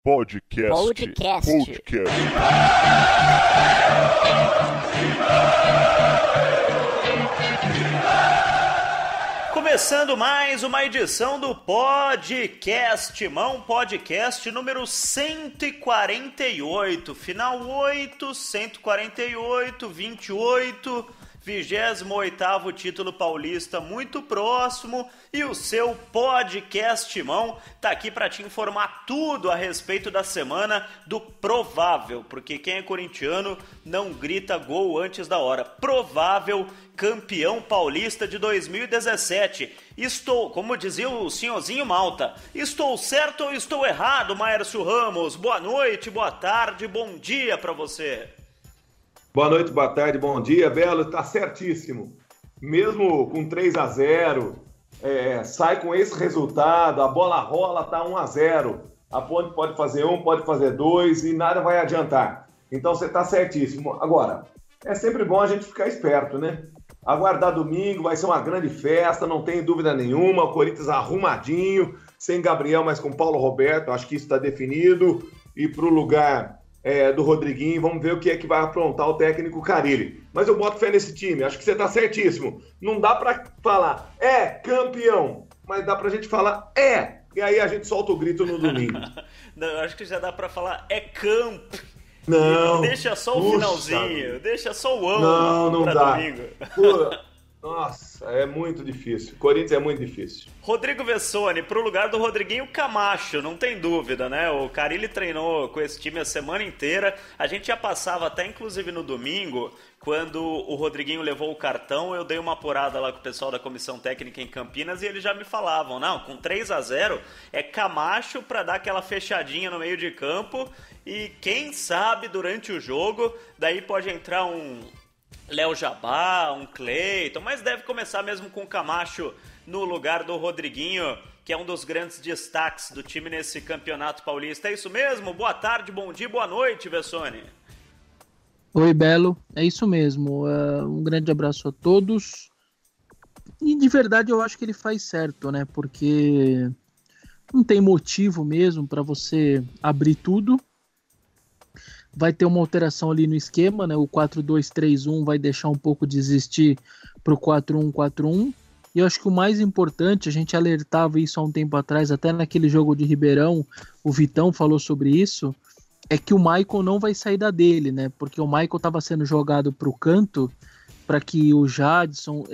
Podcast. Começando mais uma edição do Podcast Mão, podcast número 148, final 8, 148, 28, 28º título paulista muito próximo, e o seu Podcast Mão tá aqui para te informar tudo a respeito da semana do provável, porque quem é corintiano não grita gol antes da hora, provável campeão paulista de 2017. Estou, como dizia o senhorzinho Malta, estou certo ou estou errado, Márcio Ramos? Boa noite, boa tarde, bom dia para você. Boa noite, boa tarde, bom dia, Belo, tá certíssimo. Mesmo com 3-0, sai com esse resultado, a bola rola, tá 1-0. A Ponte pode fazer 1, pode fazer 2 e nada vai adiantar. Então você tá certíssimo. Agora, é sempre bom a gente ficar esperto, né? Aguardar domingo, vai ser uma grande festa, não tem dúvida nenhuma. O Corinthians arrumadinho, sem Gabriel, mas com Paulo Roberto, acho que isso está definido. E para o lugar do Rodriguinho, vamos ver o que é que vai aprontar o técnico Carille. Mas eu boto fé nesse time, acho que você está certíssimo. Não dá para falar, campeão, mas dá para a gente falar, e aí a gente solta o grito no domingo. Não, acho que já dá para falar, campo. Não. Deixa só o finalzinho, deixa só o não pra dá. Domingo. Nossa, é muito difícil. Corinthians é muito difícil. Rodrigo Vessone, pro lugar do Rodriguinho Camacho, não tem dúvida, né? O Carille treinou com esse time a semana inteira. A gente já passava até, inclusive, no domingo, quando o Rodriguinho levou o cartão, eu dei uma apurada lá com o pessoal da comissão técnica em Campinas e eles já me falavam, não, com 3-0 é Camacho pra dar aquela fechadinha no meio de campo e quem sabe durante o jogo, daí pode entrar um Léo Jabá, um Cleiton, mas deve começar mesmo com o Camacho no lugar do Rodriguinho, que é um dos grandes destaques do time nesse campeonato paulista. É isso mesmo? Boa tarde, bom dia, boa noite, Vessone. Oi, Belo, é isso mesmo. Um grande abraço a todos. E de verdade eu acho que ele faz certo, né? Porque não tem motivo mesmo para você abrir tudo. Vai ter uma alteração ali no esquema, né? O 4-2-3-1 vai deixar um pouco de existir para o 4-1-4-1. E eu acho que o mais importante, a gente alertava isso há um tempo atrás, até naquele jogo de Ribeirão, o Vitão falou sobre isso, é que o Michael não vai sair da dele, né? Porque o Michael estava sendo jogado para o canto, para que o Jadson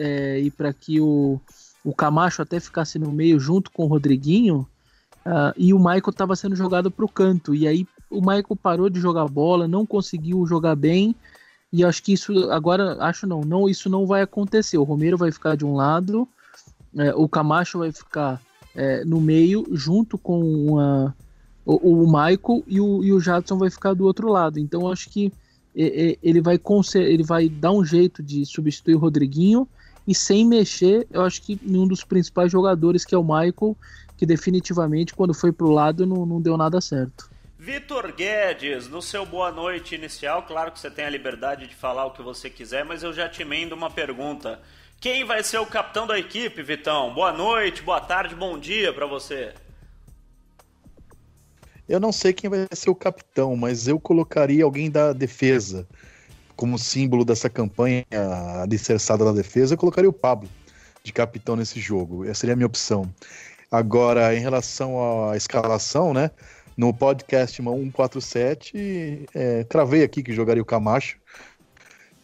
e para que o Camacho até ficasse no meio junto com o Rodriguinho, e o Michael estava sendo jogado para o canto, e aí o Michael parou de jogar bola, não conseguiu jogar bem, e acho que isso agora, isso não vai acontecer. O Romero vai ficar de um lado, o Camacho vai ficar no meio, junto com o Michael, e o Jadson vai ficar do outro lado. Então acho que ele vai dar um jeito de substituir o Rodriguinho, e sem mexer, eu acho que em um dos principais jogadores, que é o Michael, que definitivamente, quando foi pro lado, não deu nada certo. Vitor Guedes, no seu boa noite inicial, claro que você tem a liberdade de falar o que você quiser, mas eu já te emendo uma pergunta. Quem vai ser o capitão da equipe, Vitão? Boa noite, boa tarde, bom dia para você. Eu não sei quem vai ser o capitão, mas eu colocaria alguém da defesa. Como símbolo dessa campanha alicerçada na defesa, eu colocaria o Pablo de capitão nesse jogo. Essa seria a minha opção. Agora, em relação à escalação, né? No podcast 147, travei aqui que jogaria o Camacho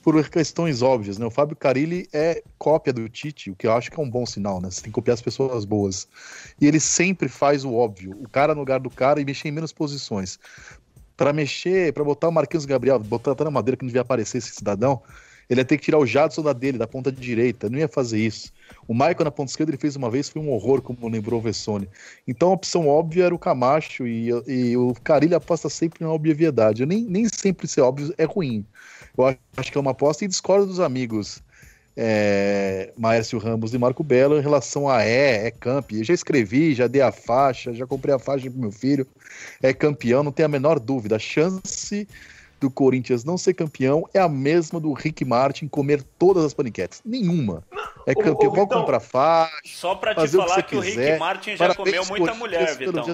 por questões óbvias, né? O Fábio Carille é cópia do Tite, o que eu acho que é um bom sinal, né? Você tem que copiar as pessoas boas. E ele sempre faz o óbvio, o cara no lugar do cara e mexer em menos posições. Para botar o Marquinhos Gabriel, botar até na madeira que não devia aparecer esse cidadão, ele ia ter que tirar o Jadson da ponta direita, não ia fazer isso. O Michael na ponta esquerda ele fez uma vez, foi um horror, como lembrou o Vessone. Então a opção óbvia era o Camacho, e o Carille aposta sempre na obviedade. Nem sempre ser óbvio é ruim. Eu acho que é uma aposta, e discordo dos amigos Márcio Ramos e Marco Belo em relação a camp. Eu já escrevi, já dei a faixa, já comprei a faixa pro meu filho, é campeão, não tem a menor dúvida. A chance do Corinthians não ser campeão é a mesma do Rick Martin comer todas as paniquetes. Nenhuma. É campeão, pode comprar faixa. Só pra te falar que o Rick Martin já comeu muita mulher, Vitão.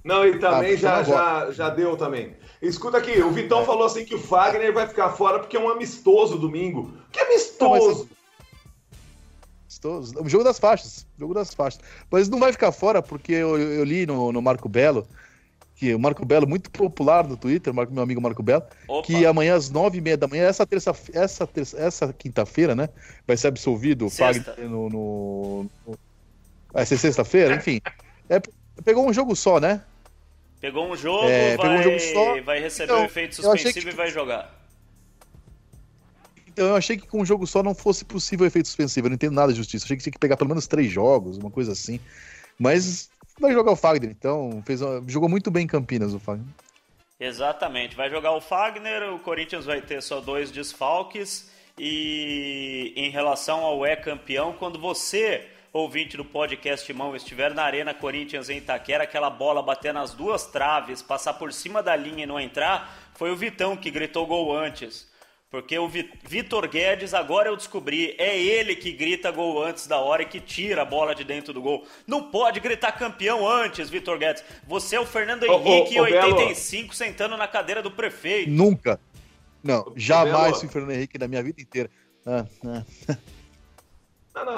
Não, e também já deu também. Escuta aqui, o Vitão falou assim que o Fagner vai ficar fora porque é um amistoso domingo. Que amistoso? O jogo das faixas. Mas não vai ficar fora porque eu li no Marco Belo, que o Marco Belo, muito popular no Twitter, meu amigo Marco Belo, que amanhã às 9h30 da manhã, essa quinta-feira, né, vai ser absolvido o Fagner vai ser sexta-feira, enfim. Pegou um jogo só, né? Pegou um jogo, vai receber o efeito suspensivo e vai jogar. Então eu achei que com um jogo só não fosse possível o efeito suspensivo. Eu não entendo nada de justiça. Achei que tinha que pegar pelo menos 3 jogos, uma coisa assim. Mas vai jogar o Fagner, então jogou muito bem em Campinas o Fagner. Exatamente, vai jogar o Fagner, o Corinthians vai ter só 2 desfalques. E em relação ao campeão, quando você, ouvinte do podcast Mão, estiver na Arena Corinthians em Itaquera, aquela bola bater nas 2 traves, passar por cima da linha e não entrar, foi o Vitão que gritou gol antes. Porque o Vitor Guedes, agora eu descobri, é ele que grita gol antes da hora e que tira a bola de dentro do gol. Não pode gritar campeão antes, Vitor Guedes. Você é o Fernando Henrique, 85, sentando na cadeira do prefeito. Nunca. Não, jamais fui Fernando Henrique na minha vida inteira.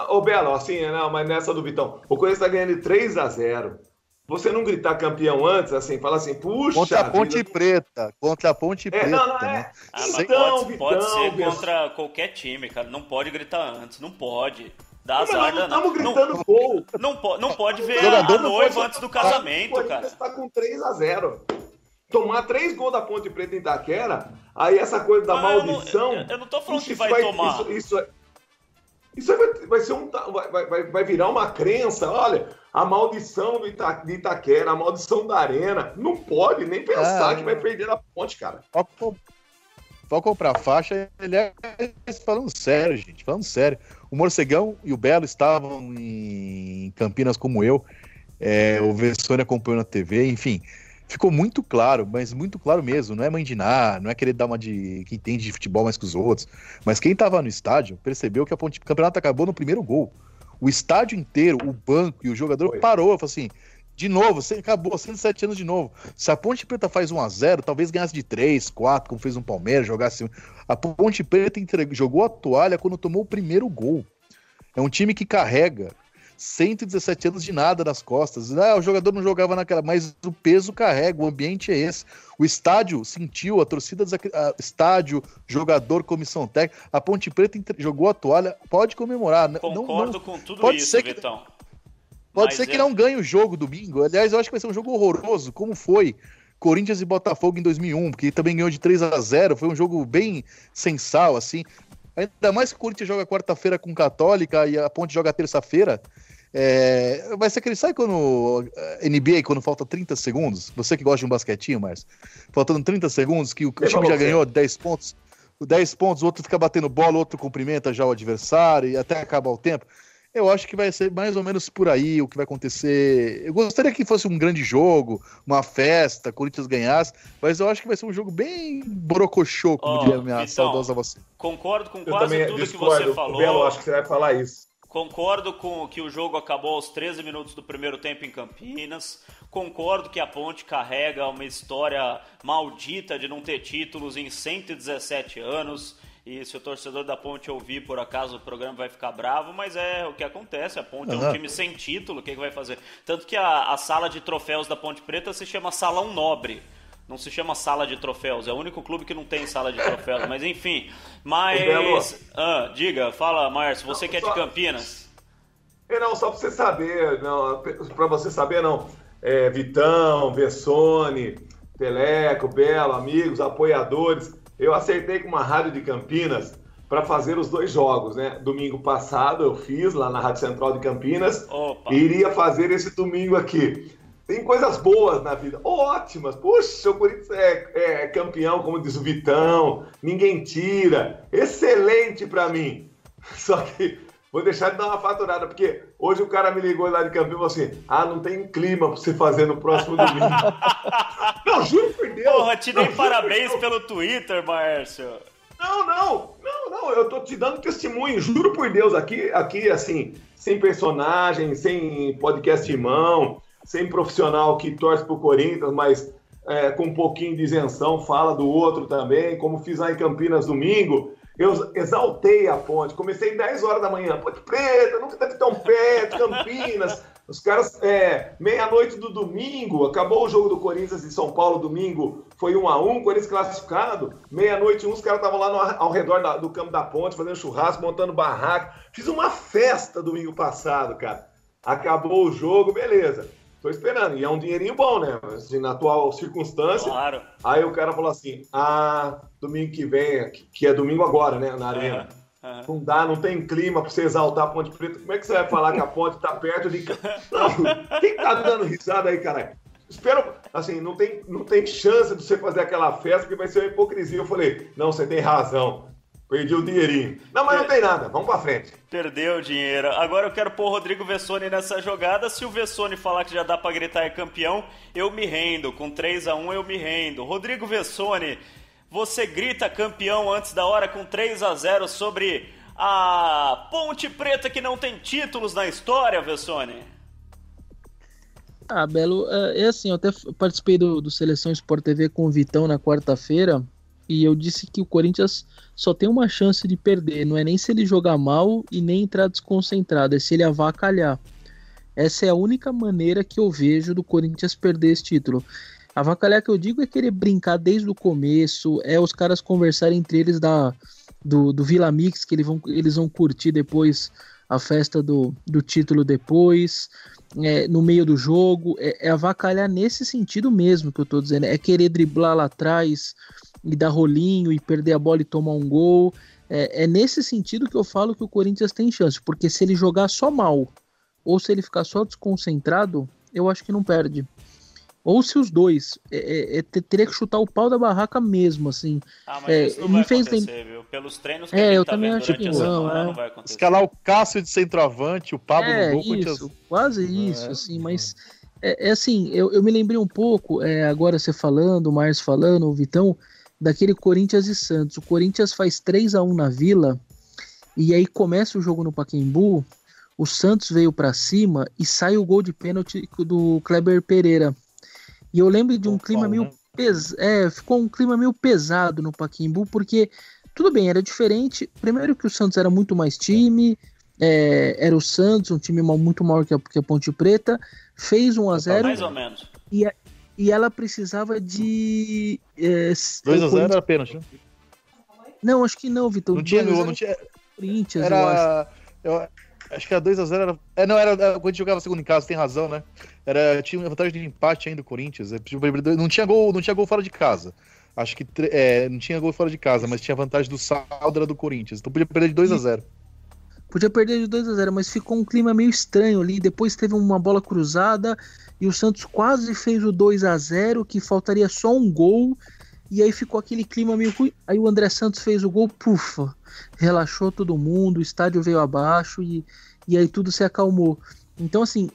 Ô, Belo, assim, não, mas nessa do Vitão, o Corinthians tá ganhando de 3-0. Você não gritar campeão antes, assim, fala assim, puxa... Contra a Ponte Preta, né? Mas pode ser contra qualquer time, cara. Não pode gritar antes, não pode. Dá azar, não estamos gritando gol. Não pode ver a noiva antes do casamento, cara. O Corinthians tá com 3-0. Tomar 3 gols da Ponte Preta em Itaquera, aí essa coisa da maldição... Eu não tô falando que vai tomar. Isso vai ser vai virar uma crença, olha, a maldição de Itaquera, a maldição da Arena. Não pode nem pensar que vai perder a Ponte, cara. Pode comprar faixa, falando sério, gente, falando sério. O Morcegão e o Belo estavam em Campinas como eu, o Vessone acompanhou na TV, enfim... Ficou muito claro, mas muito claro mesmo. Não é mandinar, não é querer dar uma de quem entende de futebol mais que os outros. Mas quem tava no estádio percebeu que o campeonato acabou no primeiro gol. O estádio inteiro, o banco e o jogador parou. Falou assim, de novo, acabou, 107 anos de novo. Se a Ponte Preta faz 1-0, talvez ganhasse de 3, 4, como fez um Palmeiras, jogasse... A Ponte Preta jogou a toalha quando tomou o primeiro gol. É um time que carrega 117 anos de nada nas costas. O jogador não jogava naquela, mas o peso carrega, o ambiente é esse. O estádio sentiu, a torcida, estádio, jogador, comissão técnica, a Ponte Preta jogou a toalha, pode comemorar. Concordo com tudo isso, Vitão. Pode ser que não ganhe o jogo domingo. Aliás, eu acho que vai ser um jogo horroroso, como foi Corinthians e Botafogo em 2001, porque também ganhou de 3-0, foi um jogo bem sem sal, assim. Ainda mais que o Corinthians joga quarta-feira com Católica e a Ponte joga terça-feira. Vai ser aquele... Sabe quando NBA, quando falta 30 segundos? Você que gosta de um basquetinho, Márcio. Faltando 30 segundos, que o time já ganhou 10 pontos. 10 pontos, o outro fica batendo bola, o outro cumprimenta já o adversário e até acabar o tempo. Eu acho que vai ser mais ou menos por aí o que vai acontecer. Eu gostaria que fosse um grande jogo, uma festa, Corinthians ganhasse, mas eu acho que vai ser um jogo bem borocochô, como diria a minha saudosa você. Concordo com quase tudo que você falou. Belo, acho que você vai falar isso. Concordo com que o jogo acabou aos 13 minutos do primeiro tempo em Campinas. Concordo que a Ponte carrega uma história maldita de não ter títulos em 117 anos. E se o torcedor da Ponte ouvir, por acaso, o programa vai ficar bravo, mas é o que acontece. A Ponte é um time sem título, o que vai fazer? Tanto que a sala de troféus da Ponte Preta se chama Salão Nobre. Não se chama sala de troféus, é o único clube que não tem sala de troféus, mas enfim. Mas, diga, fala, Márcio, você que é de Campinas. Não, só pra você saber, Vitão, Vessone, Teleco, Belo, amigos, apoiadores, eu acertei com uma rádio de Campinas para fazer os 2 jogos, né? Domingo passado eu fiz lá na Rádio Central de Campinas. Opa. E iria fazer esse domingo aqui. Tem coisas boas na vida, ótimas. Puxa, o Corinthians é campeão, como diz o Vitão, ninguém tira. Excelente para mim. Só que vou deixar de dar uma faturada, porque hoje o cara me ligou lá de Campinas e falou assim, não tem clima para você fazer no próximo domingo. Não, juro por Deus. Porra, te dei parabéns pelo Twitter, Márcio. Não, eu tô te dando testemunho, juro por Deus, aqui assim, sem personagem, sem podcast em mão, semi-profissional que torce pro Corinthians, mas com um pouquinho de isenção, fala do outro também, como fiz lá em Campinas domingo. Eu exaltei a Ponte, comecei 10 horas da manhã, Ponte Preta, nunca teve tão perto, Campinas, os caras, meia-noite do domingo, acabou o jogo do Corinthians em São Paulo, domingo, foi 1-1, Corinthians classificado, meia-noite os caras estavam lá ao redor do campo da Ponte, fazendo churrasco, montando barraca, fiz uma festa domingo passado, cara, acabou o jogo, beleza. Tô esperando, e é um dinheirinho bom, né? Assim, na atual circunstância. Claro. Aí o cara falou assim, domingo que vem, que é domingo agora, né, na Arena. Não dá, não tem clima pra você exaltar a Ponte Preta. Como é que você vai falar que a Ponte tá perto de... Não, quem tá dando risada aí, caralho? Espero, assim, não tem chance de você fazer aquela festa, porque vai ser uma hipocrisia. Eu falei, não, você tem razão. Perdi o dinheirinho. Não, mas não tem nada. Vamos pra frente. Perdeu o dinheiro. Agora eu quero pôr o Rodrigo Vessone nessa jogada. Se o Vessone falar que já dá pra gritar é campeão, eu me rendo. Com 3-1 eu me rendo. Rodrigo Vessone, você grita campeão antes da hora com 3-0 sobre a Ponte Preta que não tem títulos na história, Vessone? Belo, é assim, eu até participei do Seleção Sport TV com o Vitão na quarta-feira. E eu disse que o Corinthians só tem uma chance de perder. Não é nem se ele jogar mal e nem entrar desconcentrado, é se ele avacalhar. Essa é a única maneira que eu vejo do Corinthians perder esse título. Avacalhar que eu digo é querer brincar desde o começo, é os caras conversarem entre eles do Vila Mix, que eles vão curtir depois a festa do título depois, no meio do jogo. É avacalhar nesse sentido mesmo que eu tô dizendo. É querer driblar lá atrás e dar rolinho e perder a bola e tomar um gol. É nesse sentido que eu falo que o Corinthians tem chance, porque se ele jogar só mal ou se ele ficar só desconcentrado, eu acho que não perde. Ou se os dois, teria que chutar o pau da barraca mesmo, assim. Mas isso não vai acontecer, viu? Pelos treinos que a gente tá vendo durante a semana, não vai acontecer. Escalar o Cássio de centroavante, o Pablo no gol. Isso, quase isso, assim, mas... assim, eu me lembrei um pouco, agora você falando, o Marcos falando, o Vitão, daquele Corinthians e Santos. O Corinthians faz 3-1 na Vila, e aí começa o jogo no Pacaembu, o Santos veio pra cima e sai o gol de pênalti do Kleber Pereira. E eu lembro de um clima meio ficou um clima meio pesado no Pacaembu, porque tudo bem, era diferente. Primeiro que o Santos era muito mais time, era o Santos, um time muito maior que a Ponte Preta, fez 1-0. Mais ou menos. E ela precisava de... 2-0 era pênalti, né? Não, acho que não, Vitor. Não tinha gol, não tinha... Corinthians, era... eu acho que era 2-0. Não, era quando a gente jogava segundo em casa, tem razão, né? Tinha uma vantagem de empate ainda do Corinthians. Não tinha gol fora de casa. Acho que não tinha gol fora de casa, mas tinha vantagem do saldo era do Corinthians. Então podia perder de 2-0. Podia perder de 2-0, mas ficou um clima meio estranho ali. Depois teve uma bola cruzada e o Santos quase fez o 2-0, que faltaria só um gol. E aí ficou aquele clima meio ruim. Aí o André Santos fez o gol, pufa, relaxou todo mundo, o estádio veio abaixo e aí tudo se acalmou. Então, assim,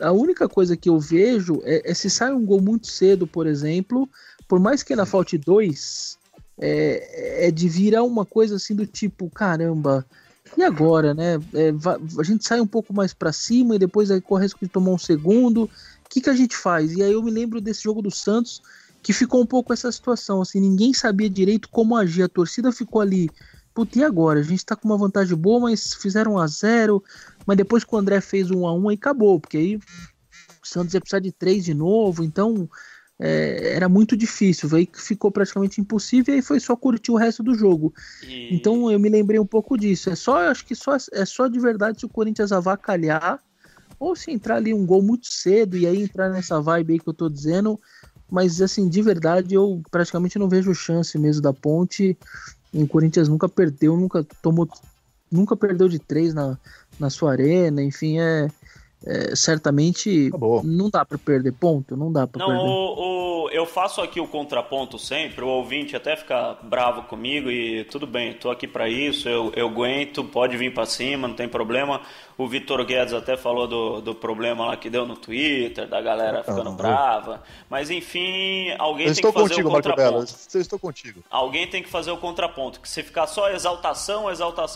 a única coisa que eu vejo é se sai um gol muito cedo, por exemplo, por mais que ainda falte 2, é de virar uma coisa assim do tipo, caramba, e agora, né? A gente sai um pouco mais pra cima e depois aí corre o risco de tomar um segundo. O que a gente faz? E aí eu me lembro desse jogo do Santos, que ficou um pouco essa situação, assim, ninguém sabia direito como agir, a torcida ficou ali, puta, e agora? A gente tá com uma vantagem boa, mas fizeram 1-0, mas depois que o André fez 1-1, aí acabou, porque aí o Santos ia precisar de 3 de novo, então era muito difícil, aí ficou praticamente impossível, e aí foi só curtir o resto do jogo. Então eu me lembrei um pouco disso, acho que é só de verdade se o Corinthians avacalhar, ou se entrar ali um gol muito cedo, e aí entrar nessa vibe aí que eu tô dizendo. Mas, assim, de verdade, eu praticamente não vejo chance mesmo da Ponte. O Corinthians nunca perdeu, nunca perdeu de 3 na sua arena. Enfim, certamente não dá pra perder, ponto. Não dá pra perder. Eu faço aqui o contraponto sempre, o ouvinte até fica bravo comigo e tudo bem, tô aqui pra isso, eu aguento, pode vir pra cima, não tem problema. O Vitor Guedes até falou do problema lá que deu no Twitter, da galera ficando brava, mas enfim, alguém tem que fazer o contraponto. Eu estou contigo. Alguém tem que fazer o contraponto, que se ficar só exaltação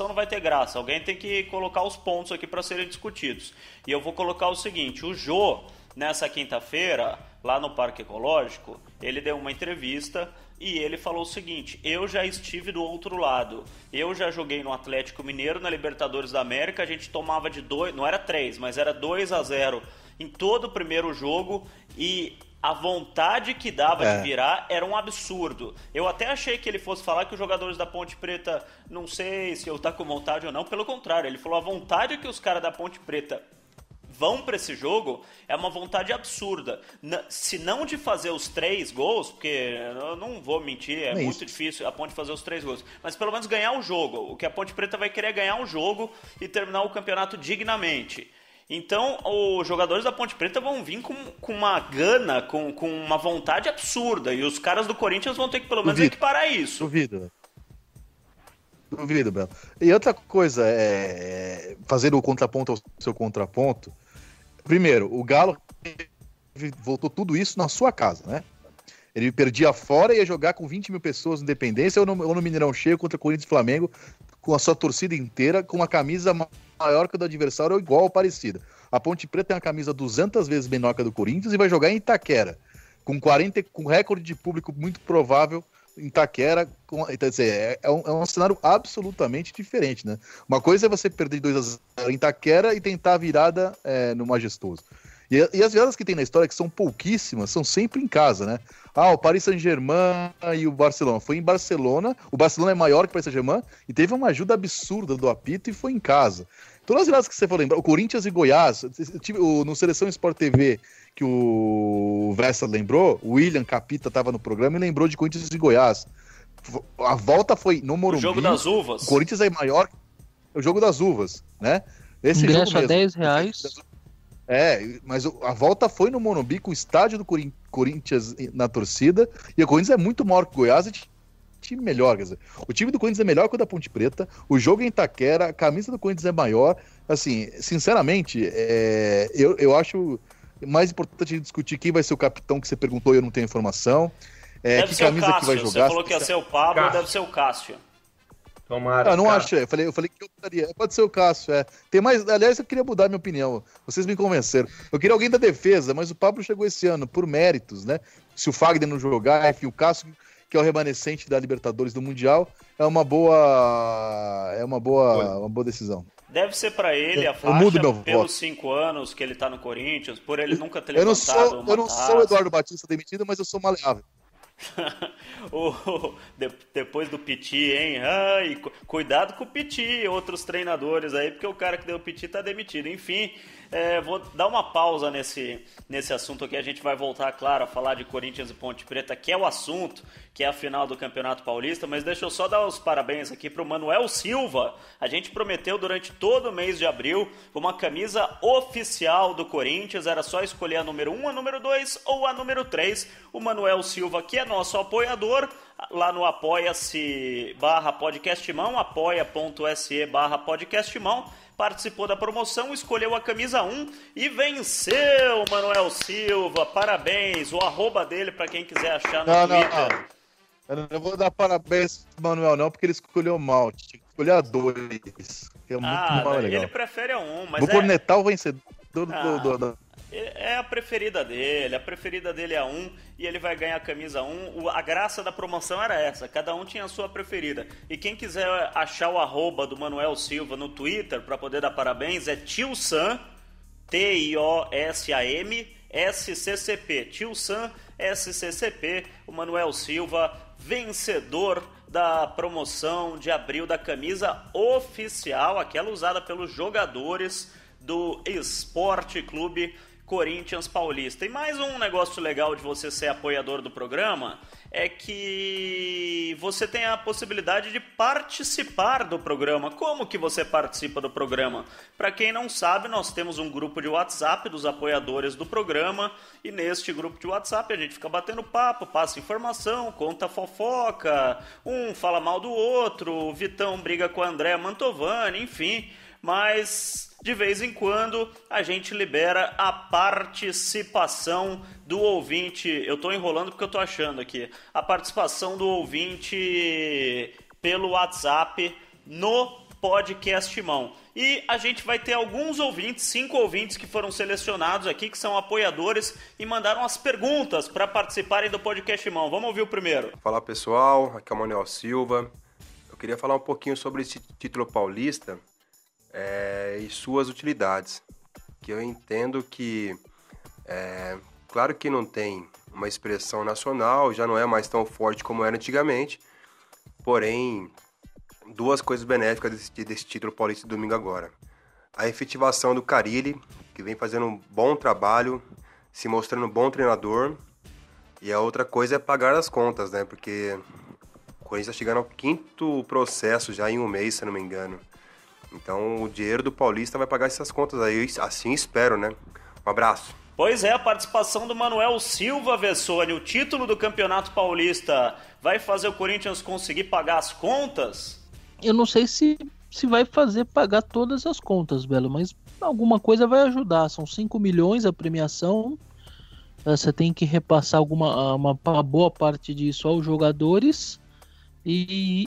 não vai ter graça. Alguém tem que colocar os pontos aqui para serem discutidos. E eu vou colocar o seguinte, o Jô nessa quinta-feira, lá no Parque Ecológico, ele deu uma entrevista e ele falou o seguinte: eu já estive do outro lado, eu já joguei no Atlético Mineiro, na Libertadores da América, a gente tomava de 2, não era 3, mas era 2-0 em todo o primeiro jogo e a vontade que dava de virar era um absurdo. Eu até achei que ele fosse falar que os jogadores da Ponte Preta, não sei se eu tá com vontade ou não, pelo contrário, ele falou a vontade que os caras da Ponte Preta vão para esse jogo é uma vontade absurda. Se não de fazer os 3 gols, porque eu não vou mentir, é muito difícil a Ponte fazer os 3 gols, mas pelo menos ganhar o jogo. O que a Ponte Preta vai querer é ganhar o jogo e terminar o campeonato dignamente. Então, os jogadores da Ponte Preta vão vir com uma gana, com uma vontade absurda, e os caras do Corinthians vão ter que pelo menos equiparar isso. Duvido, Belo. E outra coisa, fazer o contraponto ao seu contraponto. Primeiro, o Galo voltou tudo isso na sua casa, né? Ele perdia fora e ia jogar com 20 mil pessoas no Independência ou no Mineirão cheio contra Corinthians e Flamengo, com a sua torcida inteira, com uma camisa maior que a do adversário ou igual ou parecida. A Ponte Preta tem uma camisa 200 vezes menor que a do Corinthians e vai jogar em Itaquera, com recorde de público muito provável em Itaquera. Então, é um cenário absolutamente diferente, né? Uma coisa é você perder 2-0 em Itaquera e tentar a virada no Majestoso. E as viradas que tem na história, que são pouquíssimas, são sempre em casa, né? O Paris Saint-Germain e o Barcelona. Foi em Barcelona, o Barcelona é maior que o Paris Saint-Germain, e teve uma ajuda absurda do apito e foi em casa. Todas as viradas que você for lembrar, o Corinthians e Goiás, no Seleção Sport TV, que o Vessa lembrou, o William Capita estava no programa e lembrou de Corinthians e Goiás. A volta foi no Morumbi. O jogo das uvas. O Corinthians é maior, o jogo das uvas, né? Esse ingresso jogo mesmo, a R$10. Mas a volta foi no Morumbi com o estádio do Corinthians na torcida, e o Corinthians é muito maior que o Goiás e time melhor, quer dizer, o time do Corinthians é melhor que o da Ponte Preta, o jogo é em Itaquera, a camisa do Corinthians é maior, assim, sinceramente, eu acho mais importante discutir quem vai ser o capitão, que você perguntou e eu não tenho informação, que camisa Cássio, que vai jogar. Você falou que ia ser o Pablo, deve ser o Cássio. Tomara. Não acho, eu falei que eu botaria. Pode ser o Cássio, Tem mais, aliás, eu queria mudar minha opinião. Vocês me convenceram. Eu queria alguém da defesa, mas o Pablo chegou esse ano por méritos, né? Se o Fagner não jogar, enfim, o Cássio, que é o remanescente da Libertadores do Mundial, é uma boa decisão. Deve ser para ele a faixa pelos 5 anos que ele tá no Corinthians, por ele nunca ter levantado uma taça. Eu não sou o Eduardo Batista demitido, mas eu sou maleável. Depois do Piti, hein? Ai, cuidado com o Piti, outros treinadores aí, porque o cara que deu o Piti tá demitido. Enfim, vou dar uma pausa nesse assunto aqui. A gente vai voltar, claro, a falar de Corinthians e Ponte Preta, que é o assunto, que é a final do Campeonato Paulista. Mas deixa eu só dar os parabéns aqui pro Manuel Silva. A gente prometeu durante todo o mês de abril uma camisa oficial do Corinthians. Era só escolher a número 1, a número 2 ou a número 3. O Manuel Silva, que é nosso apoiador, lá no apoia-se/podcastmão, apoia.se/podcastmão, participou da promoção, escolheu a camisa 1 e venceu, Manuel Silva. Parabéns. O arroba dele, para quem quiser achar no Twitter. Eu não vou dar parabéns pro Manuel, não, porque ele escolheu mal. Tinha que escolher a 2. Que é muito mal, legal. Ele prefere a 1, mas vou cornetar o vencedor do É a preferida dele é a 1 e ele vai ganhar a camisa 1. A graça da promoção era essa, cada um tinha a sua preferida. E quem quiser achar o arroba do Manuel Silva no Twitter para poder dar parabéns é TioSam, TIOSAM, SCCP. TioSam, SCCP, o Manuel Silva, vencedor da promoção de abril da camisa oficial, aquela usada pelos jogadores do Esporte Clube Corinthians Paulista. E mais um negócio legal de você ser apoiador do programa é que você tem a possibilidade de participar do programa. Como que você participa do programa? Para quem não sabe, nós temos um grupo de WhatsApp dos apoiadores do programa, e neste grupo de WhatsApp a gente fica batendo papo, passa informação, conta fofoca, um fala mal do outro, o Vitão briga com o André Mantovani, enfim, mas de vez em quando a gente libera a participação do ouvinte. Eu estou enrolando porque eu estou achando aqui. A participação do ouvinte pelo WhatsApp no Podcast Timão. E a gente vai ter alguns ouvintes, 5 ouvintes que foram selecionados aqui, que são apoiadores e mandaram as perguntas para participarem do Podcast Timão. Vamos ouvir o primeiro. Fala pessoal, aqui é o Manuel Silva. Eu queria falar um pouquinho sobre esse título paulista e suas utilidades. Que eu entendo que, claro que não tem uma expressão nacional, já não é mais tão forte como era antigamente, porém, duas coisas benéficas desse título paulista de domingo agora. A efetivação do Carille, que vem fazendo um bom trabalho, se mostrando um bom treinador, e a outra coisa é pagar as contas, né, porque o Corinthians está chegando ao 5º processo já em um mês, se não me engano. Então, o dinheiro do Paulista vai pagar essas contas aí, assim espero, né? Um abraço. Pois é, a participação do Manuel Silva, Vessone. O título do Campeonato Paulista vai fazer o Corinthians conseguir pagar as contas? Eu não sei se vai fazer pagar todas as contas, Belo, mas alguma coisa vai ajudar. São 5 milhões a premiação. Você tem que repassar uma boa parte disso aos jogadores. E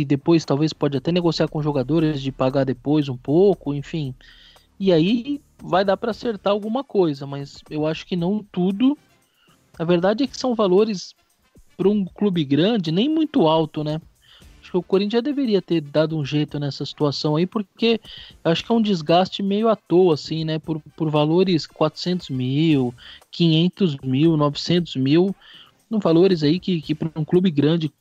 depois talvez pode até negociar com os jogadores de pagar depois um pouco, enfim. E aí vai dar para acertar alguma coisa, mas eu acho que não tudo. A verdade é que são valores para um clube grande nem muito alto, né? Acho que o Corinthians já deveria ter dado um jeito nessa situação aí, porque acho que é um desgaste meio à toa, assim, né? Por valores 400 mil, 500 mil, 900 mil, são valores aí que para um clube grande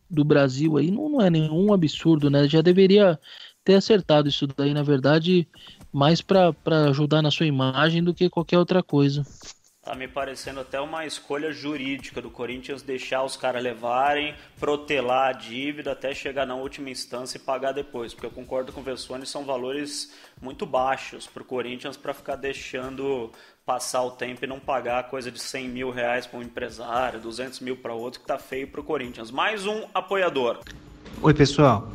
do Brasil aí não é nenhum absurdo, né? Já deveria ter acertado isso daí, na verdade, mais para ajudar na sua imagem do que qualquer outra coisa. Tá me parecendo até uma escolha jurídica do Corinthians deixar os caras levarem, protelar a dívida até chegar na última instância e pagar depois, porque eu concordo com o Vessone, são valores muito baixos para o Corinthians para ficar deixando passar o tempo e não pagar coisa de 100 mil reais para um empresário, 200 mil para outro, que tá feio para o Corinthians. Mais um apoiador. Oi pessoal,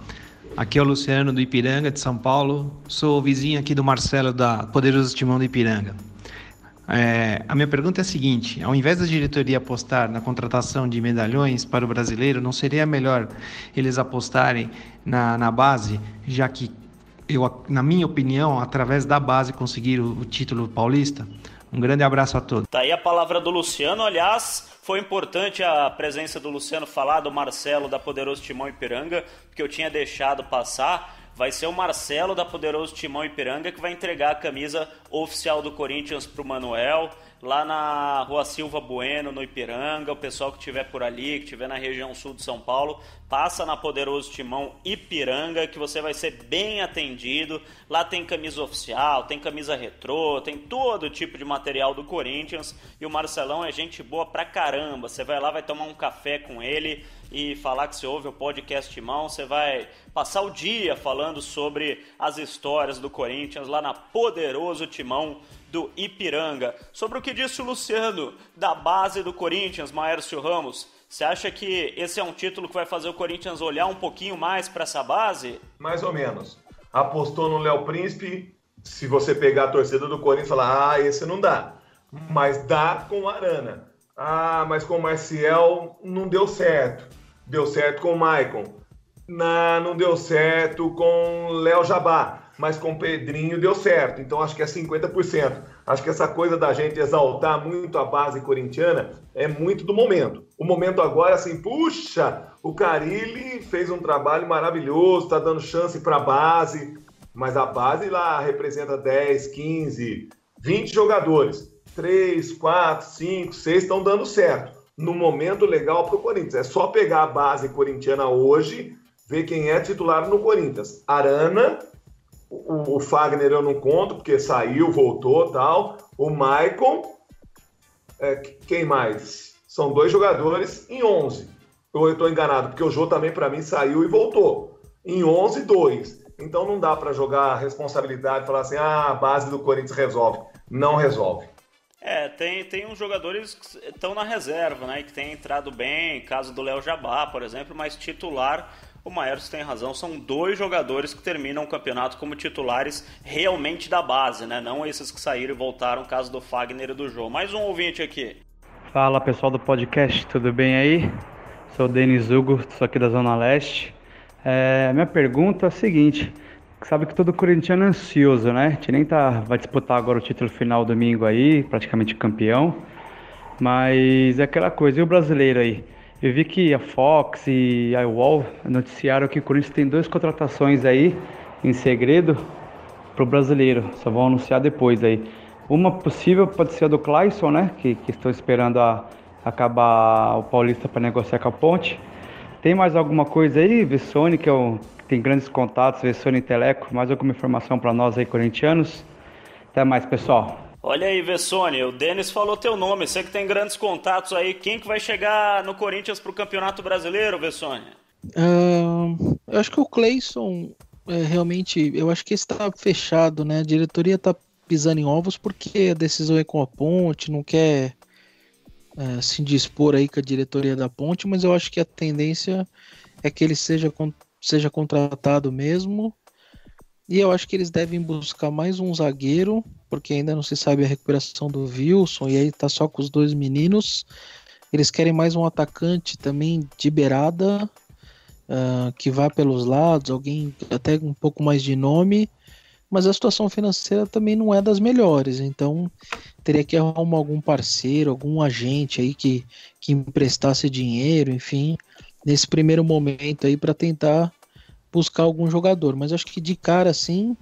aqui é o Luciano do Ipiranga, de São Paulo, sou vizinho aqui do Marcelo da Poderoso Timão do Ipiranga. A minha pergunta é a seguinte: ao invés da diretoria apostar na contratação de medalhões para o brasileiro, não seria melhor eles apostarem na base, já que na minha opinião, através da base conseguir o título paulista? Um grande abraço a todos. Tá aí a palavra do Luciano. Aliás, foi importante a presença do Luciano falar do Marcelo da Poderoso Timão Ipiranga, porque eu tinha deixado passar. Vai ser o Marcelo da Poderoso Timão Ipiranga que vai entregar a camisa oficial do Corinthians para o Manuel, lá na Rua Silva Bueno, no Ipiranga. O pessoal que estiver por ali, que estiver na região sul de São Paulo, passa na Poderoso Timão Ipiranga, que você vai ser bem atendido. Lá tem camisa oficial, tem camisa retrô, tem todo tipo de material do Corinthians. E o Marcelão é gente boa pra caramba. Você vai lá, vai tomar um café com ele e falar que você ouve o Podcast Timão. Você vai passar o dia falando sobre as histórias do Corinthians lá na Poderoso Timão do Ipiranga. Sobre o que disse o Luciano da base do Corinthians, Maércio Ramos, você acha que esse é um título que vai fazer o Corinthians olhar um pouquinho mais para essa base? Mais ou menos. Apostou no Léo Príncipe, se você pegar a torcida do Corinthians e falar, esse não dá. Mas dá com o Arana. Mas com o Maciel não deu certo. Deu certo com o Maicon. Não deu certo com o Léo Jabá. Mas com o Pedrinho deu certo. Então acho que é 50%. Acho que essa coisa da gente exaltar muito a base corintiana é muito do momento. O momento agora é assim, puxa, o Carille fez um trabalho maravilhoso, está dando chance para a base, mas a base lá representa 10, 15, 20 jogadores. 3, 4, 5, 6 estão dando certo. No momento legal para o Corinthians. É só pegar a base corintiana hoje, ver quem é titular no Corinthians. Arana, o Fagner eu não conto, porque saiu, voltou e tal. O Maicon, quem mais? São 2 jogadores em 11. Ou eu estou enganado, porque o Jô também para mim saiu e voltou. Em 11, 2. Então não dá para jogar a responsabilidade e falar assim, a base do Corinthians resolve. Não resolve. Tem uns jogadores que estão na reserva, né? Que tem entrado bem, caso do Léo Jabá, por exemplo, mas titular, o Maércio tem razão, são 2 jogadores que terminam o campeonato como titulares realmente da base, né? Não esses que saíram e voltaram, caso do Fagner e do Jô. Mais um ouvinte aqui. Fala pessoal do podcast, tudo bem aí? Sou o Denis Hugo, sou aqui da Zona Leste. Minha pergunta é a seguinte: sabe que todo corintiano é ansioso, né? A gente nem vai disputar agora o título final domingo aí, praticamente campeão. Mas é aquela coisa, e o brasileiro aí? Eu vi que a Fox e a UOL noticiaram que o Corinthians tem 2 contratações aí em segredo pro brasileiro, só vão anunciar depois aí. Uma possível pode ser a do Clayson, né? Que estou esperando acabar o Paulista para negociar com a Ponte. Tem mais alguma coisa aí, Vessone, que tem grandes contatos, Vessone e Teleco, mais alguma informação para nós aí, corintianos? Até mais, pessoal. Olha aí, Vessone, o Denis falou teu nome, você que tem grandes contatos aí. Quem que vai chegar no Corinthians pro Campeonato Brasileiro, Vessone? Eu acho que o Clayson, realmente, eu acho que está fechado, né? A diretoria está pisando em ovos porque a decisão é com a Ponte, não quer se dispor aí com a diretoria da Ponte, mas eu acho que a tendência é que ele seja contratado mesmo. E eu acho que eles devem buscar mais um zagueiro, porque ainda não se sabe a recuperação do Wilson, e aí tá só com os 2 meninos. Eles querem mais um atacante também de beirada, que vá pelos lados, alguém até um pouco mais de nome, mas a situação financeira também não é das melhores, então teria que arrumar algum parceiro, algum agente aí que emprestasse dinheiro, enfim, nesse primeiro momento aí para tentar buscar algum jogador, mas acho que de cara assim,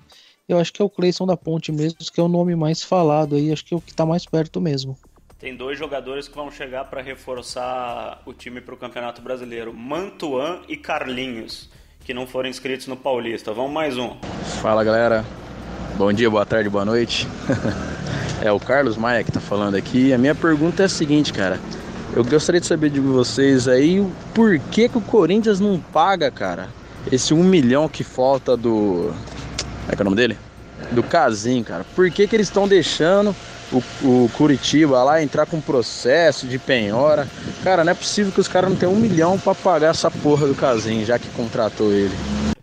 eu acho que é o Clayson da Ponte mesmo, que é o nome mais falado aí, acho que é o que tá mais perto mesmo. Tem 2 jogadores que vão chegar para reforçar o time para o Campeonato Brasileiro, Mantuan e Carlinhos, que não foram inscritos no Paulista. Vamos mais um. Fala, galera, bom dia, boa tarde, boa noite. É o Carlos Maia que tá falando aqui. A minha pergunta é a seguinte, cara, eu gostaria de saber de vocês aí, por que o Corinthians não paga, cara, esse 1 milhão que falta do... Como é que é o nome dele? Do Casim, cara. Por que eles estão deixando o Curitiba lá entrar com processo de penhora? Cara, não é possível que os caras não tenham 1 milhão pra pagar essa porra do Casim, já que contratou ele.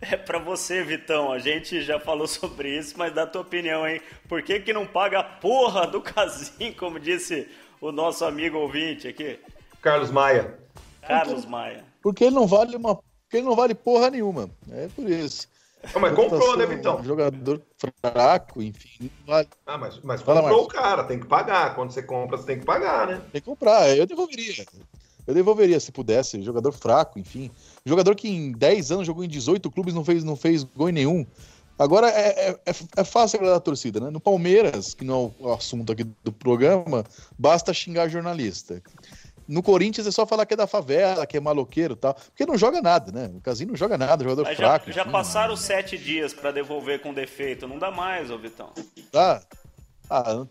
É pra você, Vitão. A gente já falou sobre isso, mas dá a tua opinião, hein? Por que não paga a porra do Casim, como disse o nosso amigo ouvinte aqui? Carlos Maia. Carlos Maia. Porque ele não vale porra nenhuma. É por isso. Não, mas comprou, né, Vitão? Um jogador fraco, enfim, não vale. Mas comprou o cara, tem que pagar. Quando você compra, você tem que pagar, né? Tem que comprar, eu devolveria. Eu devolveria se pudesse. Jogador fraco, enfim. Jogador que em 10 anos jogou em 18 clubes, não fez gol em nenhum. Agora é fácil agradar a torcida, né? No Palmeiras, que não é o assunto aqui do programa, basta xingar jornalista. No Corinthians é só falar que é da favela, que é maloqueiro e tal. Porque não joga nada, né? O Casim não joga nada, jogador mas fraco. Já passaram 7 dias pra devolver com defeito. Não dá mais, ô Vitão. Tá.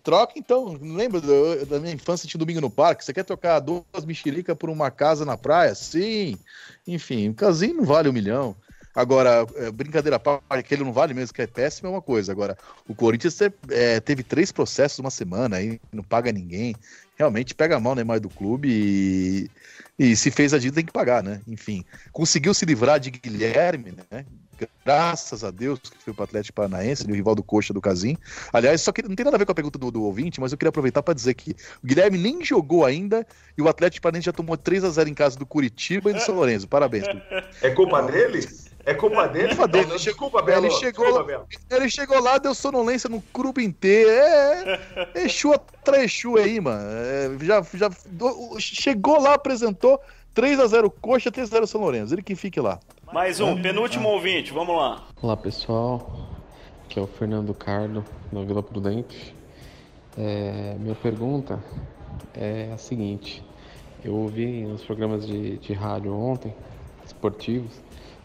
Troca então. Não lembra da minha infância, tinha domingo no parque? Você quer trocar 2 mexericas por uma casa na praia? Sim. Enfim, o Casim não vale 1 milhão. Agora, brincadeira à parte, que ele não vale mesmo, que é péssimo, é uma coisa. Agora, o Corinthians teve 3 processos numa semana, aí não paga ninguém. Realmente pega mal, né, mais do clube e se fez a dívida tem que pagar, né? Enfim, conseguiu se livrar de Guilherme, né? Graças a Deus que foi pro Atlético Paranaense, o rival do Coxa do Casim. Aliás, só que não tem nada a ver com a pergunta do ouvinte, mas eu queria aproveitar para dizer que o Guilherme nem jogou ainda e o Atlético Paranaense já tomou 3-0 em casa do Curitiba e do São Lourenço. Parabéns. É culpa dele? É culpa dele? Culpa dele. Desculpa, Belo. Ele chegou lá, deu sonolência no clube inteiro. Exu atrás Exu aí, mano. Chegou lá, apresentou 3-0 Coxa, 3-0 São Lourenço. Ele que fique lá. Mais um, penúltimo ouvinte, vamos lá. Olá, pessoal. Aqui é o Fernando Cardo, da Vila Prudente. Minha pergunta é a seguinte. Eu ouvi nos programas de rádio ontem, esportivos,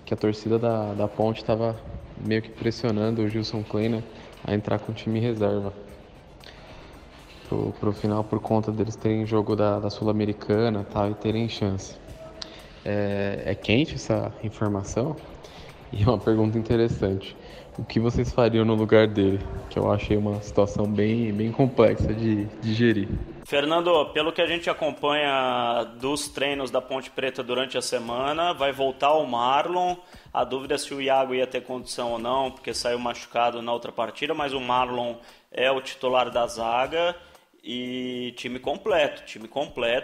que a torcida da Ponte estava meio que pressionando o Gilson Kleiner a entrar com o time reserva pro final, por conta deles terem jogo da Sul-Americana, tal, e terem chance. É quente essa informação? E é uma pergunta interessante. O que vocês fariam no lugar dele? Que eu achei uma situação bem complexa de gerir. Fernando, pelo que a gente acompanha dos treinos da Ponte Preta durante a semana, vai voltar o Marlon. A dúvida é se o Iago ia ter condição ou não, porque saiu machucado na outra partida, mas o Marlon é o titular da zaga. E time completo,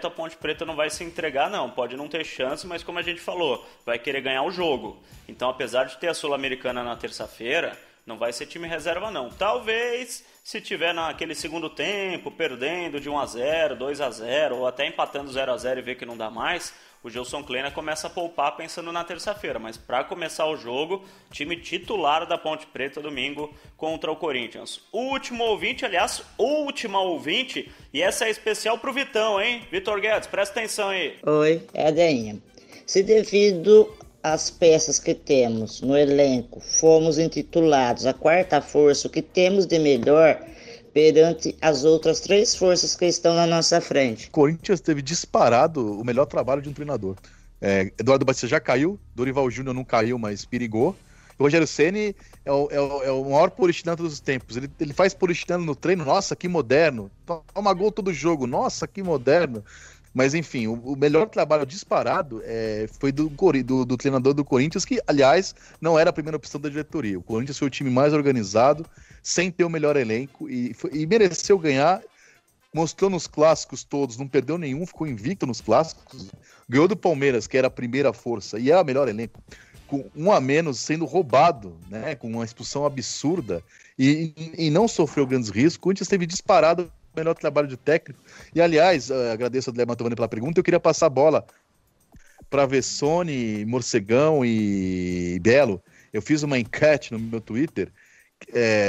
a Ponte Preta não vai se entregar não, pode não ter chance, mas como a gente falou, vai querer ganhar o jogo. Então, apesar de ter a Sul-Americana na terça-feira, não vai ser time reserva não. Talvez, se tiver naquele segundo tempo, perdendo de 1-0, 2-0, ou até empatando 0-0 e ver que não dá mais, o Gilson Kleina começa a poupar pensando na terça-feira. Mas para começar o jogo, time titular da Ponte Preta domingo contra o Corinthians. Última ouvinte, e essa é especial pro Vitão, hein? Vitor Guedes, presta atenção aí. Oi, é a Dainha. Se devido às peças que temos no elenco, fomos intitulados a quarta força, o que temos de melhor perante as outras 3 forças que estão na nossa frente? O Corinthians teve disparado o melhor trabalho de um treinador. Eduardo Batista já caiu, Dorival Júnior não caiu, mas perigou. O Rogério Ceni é o maior politinante dos tempos. Ele faz politinando no treino, nossa, que moderno. Toma gol todo jogo, nossa, que moderno. Mas enfim, o melhor trabalho disparado foi do treinador do Corinthians, que aliás não era a primeira opção da diretoria. O Corinthians foi o time mais organizado, sem ter o melhor elenco, e mereceu ganhar. Mostrou nos clássicos todos, não perdeu nenhum, ficou invicto nos clássicos. Ganhou do Palmeiras, que era a primeira força e era o melhor elenco, com 1 a menos, sendo roubado, né, com uma expulsão absurda, e não sofreu grandes riscos. O Corinthians teve disparado o melhor trabalho de técnico. E aliás, agradeço a Adler Mantovani pela pergunta. Eu queria passar a bola para Vessone, Morcegão e Belo. Eu fiz uma enquete no meu Twitter.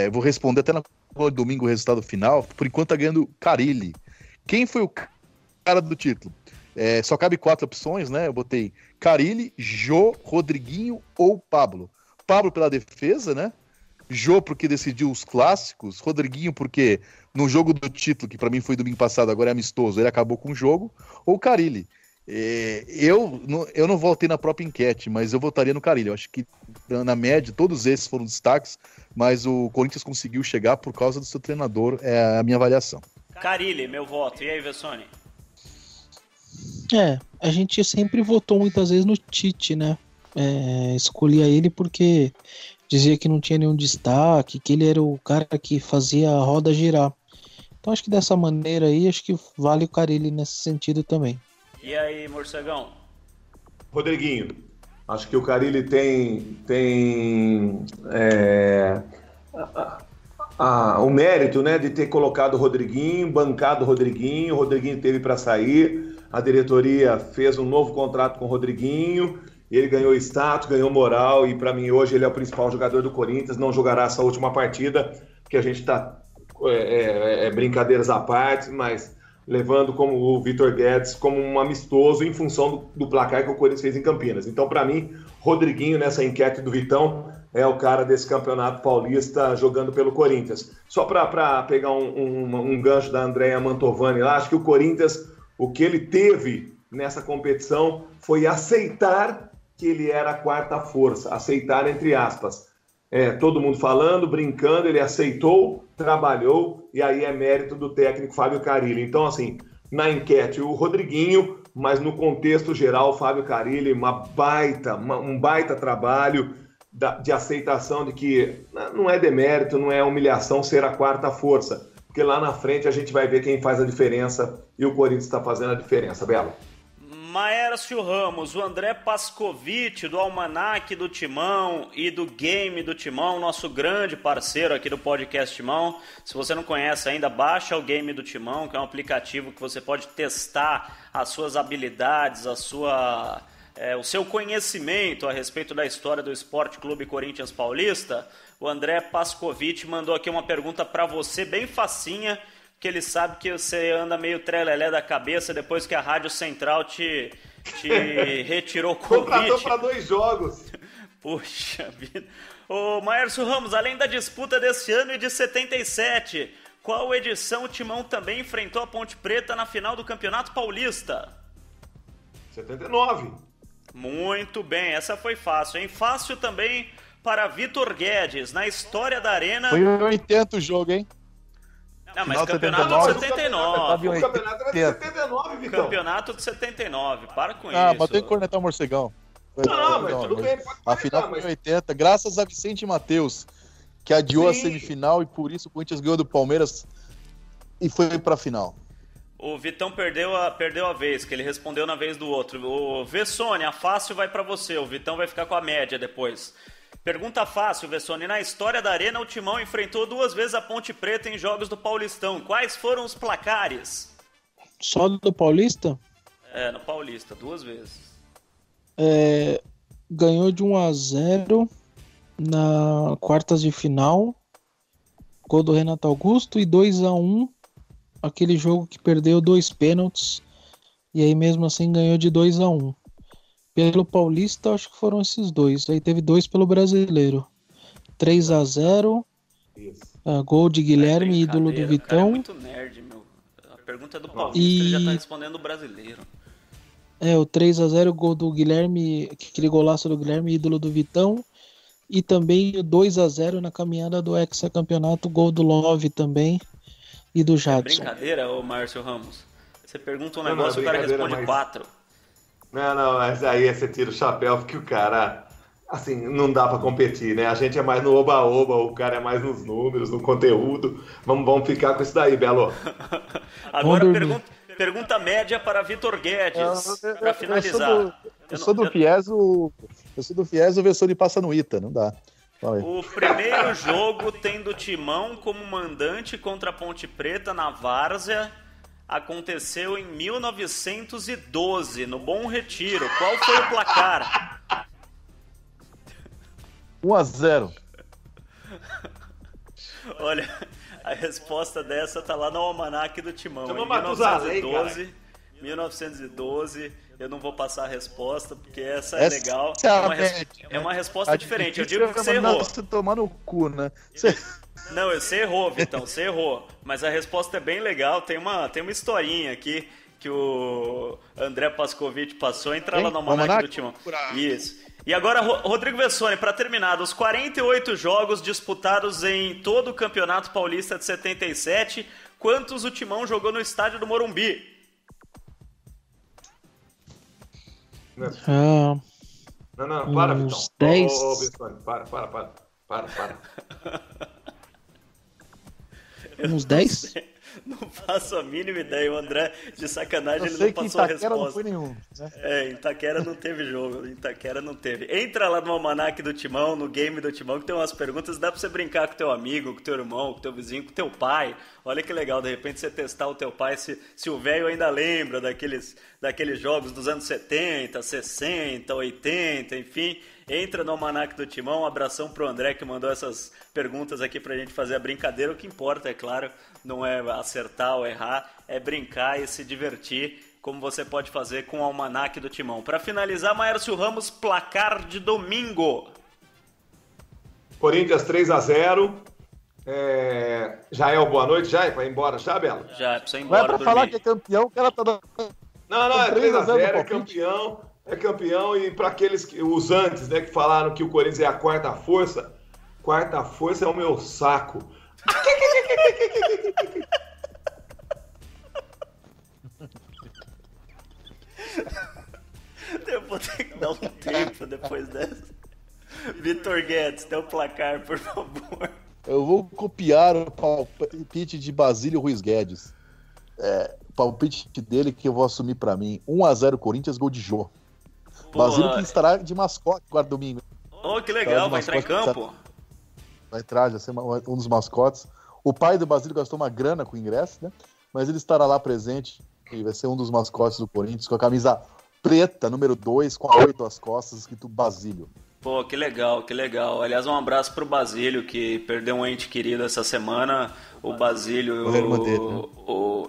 Vou responder até no domingo o resultado final. Por enquanto tá ganhando Carille. Quem foi o cara do título? Só cabe 4 opções, né? Eu botei Carille, Jô, Rodriguinho ou Pablo. Pablo pela defesa, né? Jô porque decidiu os clássicos. Rodriguinho porque no jogo do título, que para mim foi domingo passado, agora é amistoso, ele acabou com o jogo. Ou Carille. Eu não voltei na própria enquete, mas eu votaria no Carille. Eu acho que na média todos esses foram destaques, mas o Corinthians conseguiu chegar por causa do seu treinador, é a minha avaliação. Carille, meu voto. E aí, Vessone? A gente sempre votou muitas vezes no Tite, né? Escolhia ele porque dizia que não tinha nenhum destaque, que ele era o cara que fazia a roda girar. Então acho que dessa maneira aí, acho que vale o Carille nesse sentido também. E aí, Morcegão? Rodriguinho. Acho que o Carille tem o mérito, né, de ter colocado o Rodriguinho, bancado o Rodriguinho teve para sair, a diretoria fez um novo contrato com o Rodriguinho, ele ganhou status, ganhou moral, e para mim hoje ele é o principal jogador do Corinthians. Não jogará essa última partida, que a gente está brincadeiras à parte, mas levando como o Vitor Guedes como um amistoso em função do placar que o Corinthians fez em Campinas. Então, para mim, Rodriguinho, nessa enquete do Vitão, é o cara desse campeonato paulista jogando pelo Corinthians. Só para pegar um gancho da Andrea Mantovani lá, acho que o Corinthians, o que ele teve nessa competição foi aceitar que ele era a quarta força, aceitar entre aspas. Todo mundo falando, brincando, ele aceitou, trabalhou, e aí é mérito do técnico Fábio Carille. Então, assim, na enquete o Rodriguinho, mas no contexto geral o Fábio Carille, um baita trabalho de aceitação de que não é demérito, não é humilhação ser a quarta força, porque lá na frente a gente vai ver quem faz a diferença, e o Corinthians está fazendo a diferença, Belo. Maércio Ramos, o André Pascovitch, do Almanac do Timão e do Game do Timão, nosso grande parceiro aqui do podcast Timão. Se você não conhece ainda, baixa o Game do Timão, que é um aplicativo que você pode testar as suas habilidades, o seu conhecimento a respeito da história do Esporte Clube Corinthians Paulista. O André Pascovitch mandou aqui uma pergunta para você, bem facinha, que ele sabe que você anda meio trelelé da cabeça depois que a Rádio Central te retirou o convite. Contratou para 2 jogos. Puxa vida. Ô, Maércio Ramos, além da disputa desse ano e de 77, qual edição o Timão também enfrentou a Ponte Preta na final do Campeonato Paulista? 79. Muito bem, essa foi fácil, hein? Fácil também para Vitor Guedes, na história da Arena. Foi 80 o jogo, hein? Não, mas campeonato de 79. O campeonato era de 79, Vitão. Campeonato de 79, para com isso. Mas tem que cornetar o Morcegão. Não, mas tudo bem. A final foi 80, graças a Vicente Mateus, que adiou a semifinal, e por isso o Corinthians ganhou do Palmeiras e foi pra final. O Vitão perdeu a vez, que ele respondeu na vez do outro. O Vessone, a fácil vai pra você, o Vitão vai ficar com a média depois. Pergunta fácil, Vessone. Na história da Arena, o Timão enfrentou 2 vezes a Ponte Preta em jogos do Paulistão. Quais foram os placares? Só do Paulista? No Paulista, 2 vezes. Ganhou de 1-0 na quartas de final. Gol do Renato Augusto e 2-1. Aquele jogo que perdeu 2 pênaltis. E aí mesmo assim ganhou de 2-1. Pelo Paulista, acho que foram esses 2. Aí teve 2 pelo Brasileiro. 3-0. Gol de Guilherme, ídolo do Vitão. O cara é muito nerd, meu. A pergunta é do Paulista, ele já tá respondendo o Brasileiro. O 3-0, gol do Guilherme, aquele golaço do Guilherme, ídolo do Vitão. E também o 2-0 na caminhada do hexacampeonato, gol do Love também. E do Jadson. Brincadeira, ô Márcio Ramos. Você pergunta um negócio e o cara responde 4. Não, mas aí você tira o chapéu, porque o cara, assim, não dá pra competir, né? A gente é mais no oba-oba, o cara é mais nos números, no conteúdo. Vamos ficar com isso daí, Belo. Agora pergunta média para Vitor Guedes, para finalizar. Eu sou do Fies, o Vessone passa no Ita, não dá. O primeiro jogo tendo o Timão como mandante contra a Ponte Preta na Várzea aconteceu em 1912, no Bom Retiro. Qual foi o placar? 1-0. Olha, a resposta dessa tá lá no almanaque do Timão. Chama em 1912, eu não vou passar a resposta, porque essa é legal. É uma resposta diferente. Eu digo que você errou. Você tomar no cu, né? Não, você errou, Vitão, você errou. Mas a resposta é bem legal. Tem uma historinha aqui que o André Pascovitch passou. Entra lá no almanaque do Timão. Isso. E agora, Rodrigo Vessone, para terminar, dos 48 jogos disputados em todo o Campeonato Paulista de 77, quantos o Timão jogou no estádio do Morumbi? Não, para, Vitão. Uns 10. Vessone, para. Uns 10? Não faço a mínima ideia. O André, de sacanagem, ele não passou a resposta. Não foi nenhum, né? Em Itaquera não teve jogo. Entra lá no almanaque do Timão, no game do Timão, que tem umas perguntas. Dá pra você brincar com teu amigo, com teu irmão, com teu vizinho, com teu pai. Olha que legal, de repente você testar o teu pai, se o velho ainda lembra daqueles jogos dos anos 70, 60, 80, enfim. Entra no almanaque do Timão. Um abração pro André, que mandou essas perguntas aqui pra gente fazer a brincadeira. O que importa, é claro, não é acertar ou errar, é brincar e se divertir, como você pode fazer com o almanaque do Timão. Para finalizar, Márcio Ramos, placar de domingo. Corinthians 3-0. Já é o boa noite? Já é pra ir embora? Já, Belo? Já, é pra você ir embora. Não é pra falar que é campeão, que ela tá dando... Não, é 3-0, é campeão. É campeão, e para os antes, né, que falaram que o Corinthians é a quarta força é o meu saco. Eu vou ter que dar um tempo depois dessa. Vitor Guedes, dê o placar, por favor. Eu vou copiar o palpite de Basílio Ruiz Guedes. O palpite dele que eu vou assumir para mim. 1-0 Corinthians, gol de Jô. Basílio que estará de mascote agora domingo. Que legal, vai entrar em campo? Vai entrar, já ser um dos mascotes. O pai do Basílio gastou uma grana com o ingresso, né? Mas ele estará lá presente e vai ser um dos mascotes do Corinthians, com a camisa preta, número 2, com a 8 às costas, escrito Basílio. Que legal. Aliás, um abraço pro Basílio, que perdeu um ente querido essa semana. O Basílio... O irmão dele, né?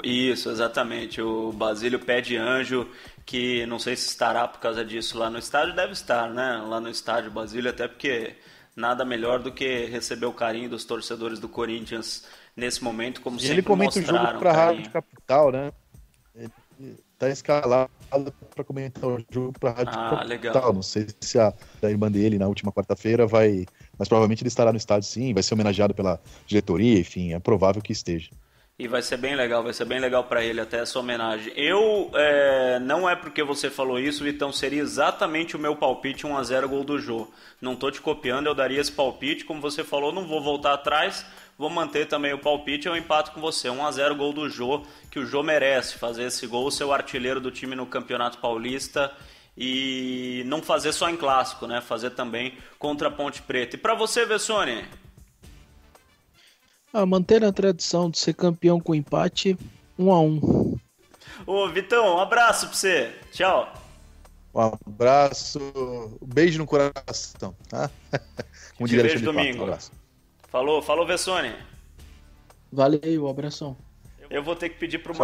Isso, exatamente. O Basílio Pé de Anjo, que não sei se estará por causa disso lá no estádio. Deve estar, né? Lá no estádio, Basílio, até porque nada melhor do que receber o carinho dos torcedores do Corinthians nesse momento, como sempre mostraram. Ele comenta o jogo pra Rádio Capital, né? Ele tá escalado para comentar o jogo para a Rádio Capital. Legal. Não sei se a irmã dele na última quarta-feira vai... Mas provavelmente ele estará no estádio, sim. Vai ser homenageado pela diretoria, enfim. É provável que esteja. E vai ser bem legal para ele até essa homenagem. Não é porque você falou isso, então seria exatamente o meu palpite, 1-0 gol do Jô. Não tô te copiando, eu daria esse palpite, como você falou, não vou voltar atrás, vou manter também o palpite, eu empato com você, 1-0 gol do Jô, que o Jô merece fazer esse gol, ser o artilheiro do time no Campeonato Paulista e não fazer só em clássico, né? Fazer também contra a Ponte Preta. E para você, Vessone? Manter a tradição de ser campeão com empate, 1-1. Ô, Vitão, um abraço pra você. Tchau. Um abraço, beijo no coração, tá? Te vejo domingo. Um abraço. Falou, Vessone. Valeu, abração. Eu vou ter que pedir pro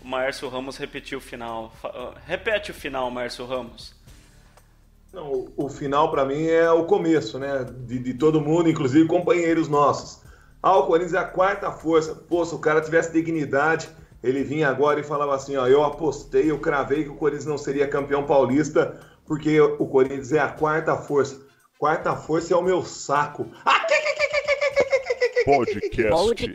Márcio Ramos repetir o final. Repete o final, Márcio Ramos. Não, o final para mim é o começo, né? De todo mundo, inclusive companheiros nossos. O Corinthians é a quarta força. Pô, se o cara tivesse dignidade, ele vinha agora e falava assim, ó, eu apostei, eu cravei que o Corinthians não seria campeão paulista, porque o Corinthians é a quarta força. Quarta força é o meu saco. Podcast.